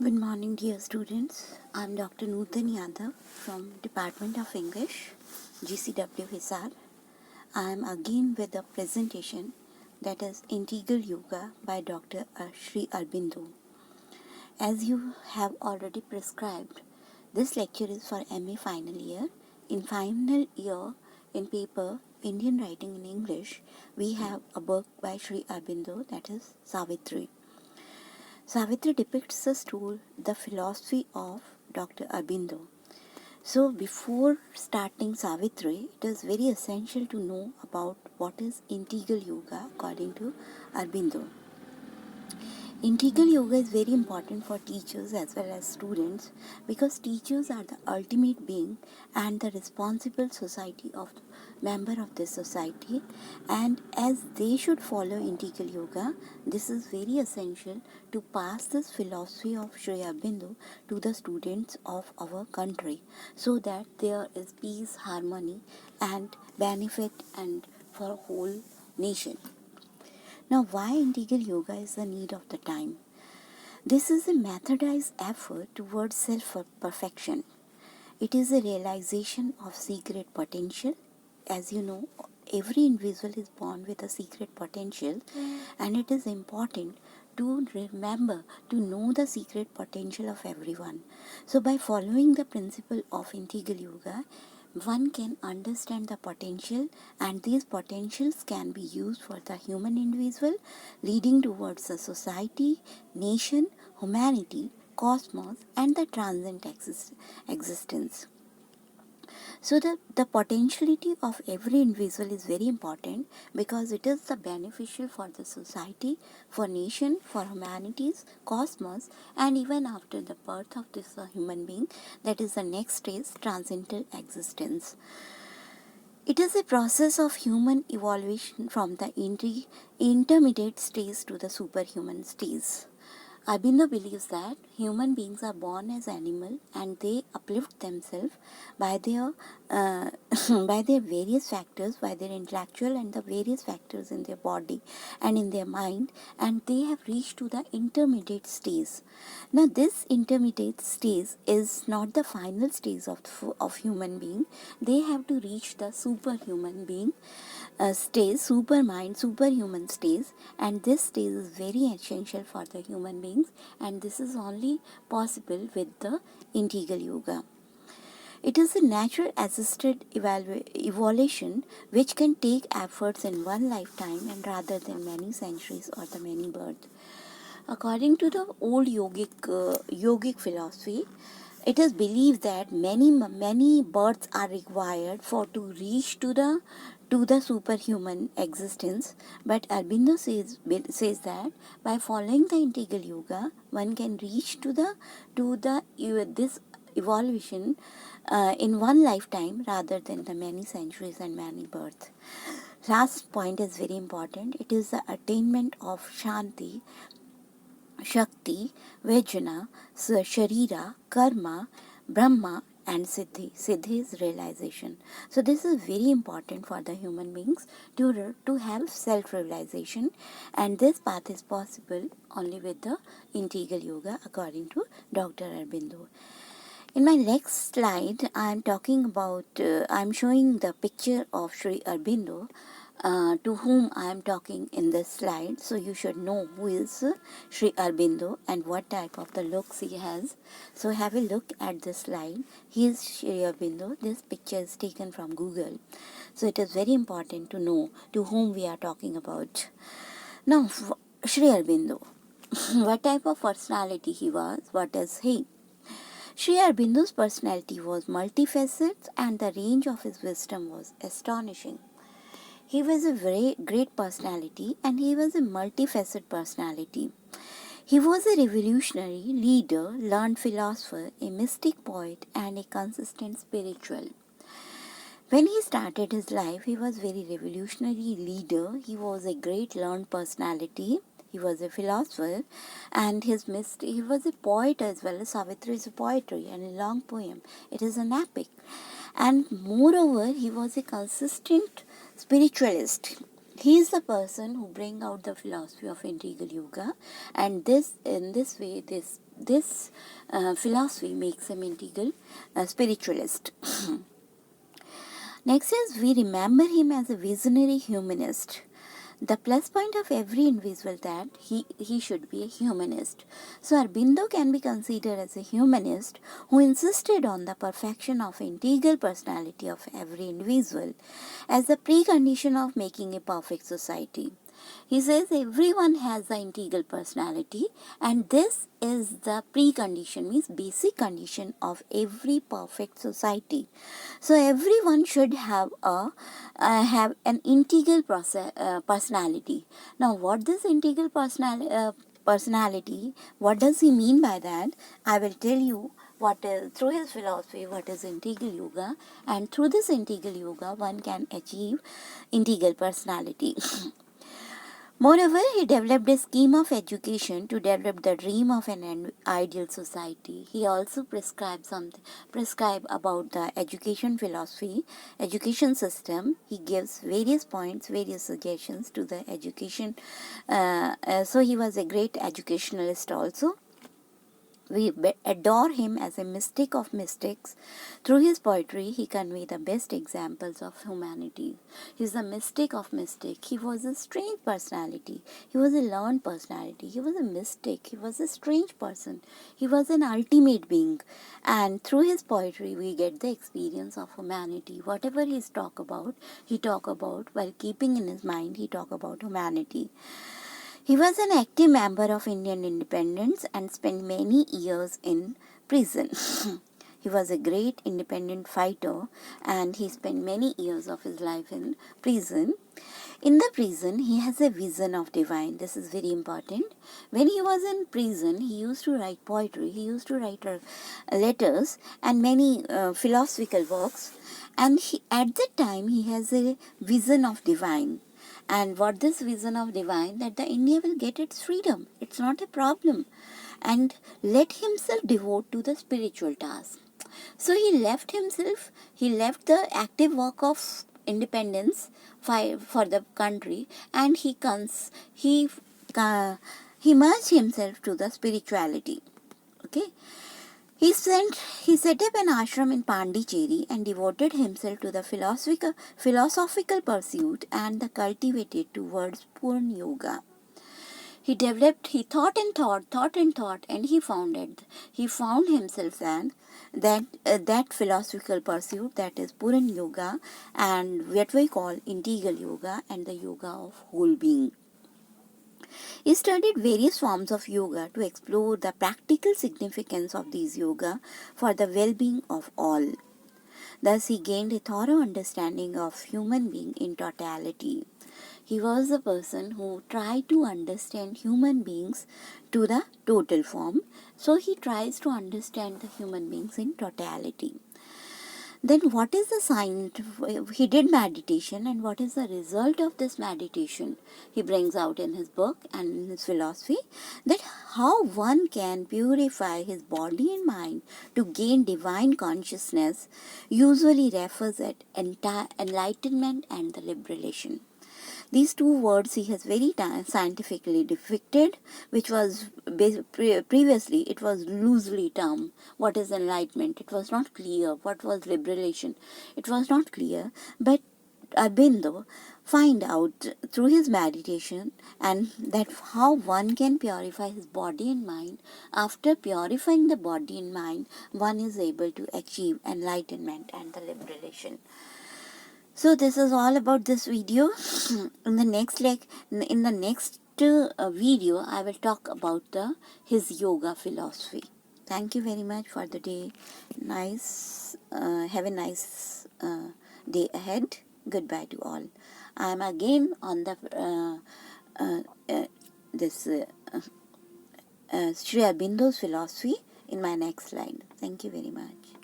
Good morning, dear students. I am Dr. Nutan Yadav from Department of English, GCW Hisar. I am again with a presentation that is Integral Yoga by Dr. Shri Aurobindo. As you have already prescribed, this lecture is for MA final year. In final year, in paper Indian Writing in English, we have a book by Shri Aurobindo, that is Savitri. Savitri depicts the stool, the philosophy of Dr. Aurobindo. So, before starting Savitri, it is very essential to know about what is integral yoga according to Aurobindo. Integral yoga is very important for teachers as well as students because teachers are the ultimate being and the responsible society of member of this society, and as they should follow integral yoga, this is very essential to pass this philosophy of Shri Aurobindo to the students of our country so that there is peace, harmony and benefit and for a whole nation. Now, why integral yoga is the need of the time? This is a methodized effort towards self-perfection. It is a realization of secret potential. As you know, every individual is born with a secret potential, and it is important to remember to know the secret potential of everyone. So, by following the principle of integral yoga, one can understand the potential, and these potentials can be used for the human individual, leading towards the society, nation, humanity, cosmos, and the transcendent existence. So the potentiality of every individual is very important because it is the beneficial for the society, for nation, for humanities, cosmos, and even after the birth of this human being, that is the next stage, transcendental existence. It is a process of human evolution from the intermediate stage to the superhuman stage. Aurobindo believes that human beings are born as animals and they uplift themselves by their by their various factors, by their intellectual and the various factors in their body and in their mind, and they have reached to the intermediate stage. Now, this intermediate stage is not the final stage of human being. They have to reach the superhuman being stage, supermind, superhuman stage, and this stage is very essential for the human beings, and this is only possible with the integral yoga. It is a natural assisted evolution which can take efforts in one lifetime and rather than many centuries or the many births. According to the old yogic philosophy, it is believed that many births are required for to reach to the superhuman existence. But Aurobindo says that by following the integral yoga, one can reach to this evolution in one lifetime rather than the many centuries and many births. Last point is very important. It is the attainment of Shanti, Shakti, Vajna, Sharira, Karma, Brahma, and Siddhi. Siddhi is realization. So this is very important for the human beings to have self-realization, and this path is possible only with the integral yoga according to Dr. Aurobindo. In my next slide, I am showing the picture of Shri Aurobindo, to whom I am talking in this slide. So you should know who is Shri Aurobindo and what type of the looks he has. So have a look at this slide. He is Shri Aurobindo. This picture is taken from Google. So it is very important to know to whom we are talking about. Now, Shri Aurobindo, what type of personality he was? What is he? Shri Aurobindo's personality was multifaceted and the range of his wisdom was astonishing. He was a very great personality and he was a multifaceted personality. He was a revolutionary leader, learned philosopher, a mystic poet, and a consistent spiritual. When he started his life, he was very revolutionary leader. He was a great learned personality. He was a philosopher, and he was a poet as well. Savitri is a poetry and a long poem. It is an epic. And moreover, he was a consistent spiritualist. He is the person who bring out the philosophy of integral yoga, and in this way, this philosophy makes him integral spiritualist. Next is, we remember him as a visionary humanist. The plus point of every individual that he should be a humanist. So Aurobindo can be considered as a humanist who insisted on the perfection of integral personality of every individual as the precondition of making a perfect society. He says everyone has the integral personality, and this is the precondition, means basic condition of every perfect society. So everyone should have an integral personality. Now, what this integral personality, what does he mean by that? I will tell you what is, through his philosophy, what is integral yoga, and through this integral yoga one can achieve integral personality. Moreover, he developed a scheme of education to develop the dream of an ideal society. He also prescribed about the education philosophy, education system. He gives various points, various suggestions to the education. So he was a great educationalist also. We adore him as a mystic of mystics. Through his poetry, he conveys the best examples of humanity. He is the mystic of mystics. He was a strange personality. He was a learned personality. He was a mystic. He was a strange person. He was an ultimate being. And through his poetry, we get the experience of humanity. Whatever he talk about, while keeping in his mind, he talk about humanity. He was an active member of Indian independence and spent many years in prison. He was a great independent fighter and he spent many years of his life in prison. In the prison, he has a vision of divine. This is very important. When he was in prison, he used to write poetry. He used to write letters and many philosophical works. And at that time, he has a vision of divine. And what this vision of divine, that the India will get its freedom. It's not a problem. And let himself devote to the spiritual task. So he left the active work of independence for the country, and he merged himself to the spirituality. Okay. He set up an ashram in Pondicherry and devoted himself to the philosophical pursuit and the cultivated towards Purna Yoga. He thought and thought, and he found himself then that philosophical pursuit, that is Purana Yoga, and what we call integral yoga and the yoga of whole being. He studied various forms of yoga to explore the practical significance of these yoga for the well-being of all. Thus, he gained a thorough understanding of human being in totality. He was a person who tried to understand human beings to the total form. So, he tries to understand the human beings in totality. Then what is the sign? He did meditation, and what is the result of this meditation? He brings out in his book and in his philosophy that how one can purify his body and mind to gain divine consciousness usually refers at enlightenment and the liberation. These two words he has very scientifically depicted, which was previously it was loosely termed. What is enlightenment? It was not clear. What was liberation? It was not clear. But Aurobindo find out through his meditation and that how one can purify his body and mind. After purifying the body and mind, one is able to achieve enlightenment and the liberation. So this is all about this video. In the next video, I will talk about his yoga philosophy. Thank you very much for the day. Have a nice day ahead. Goodbye to all. I am again on the Shri Aurobindo's philosophy in my next slide. Thank you very much.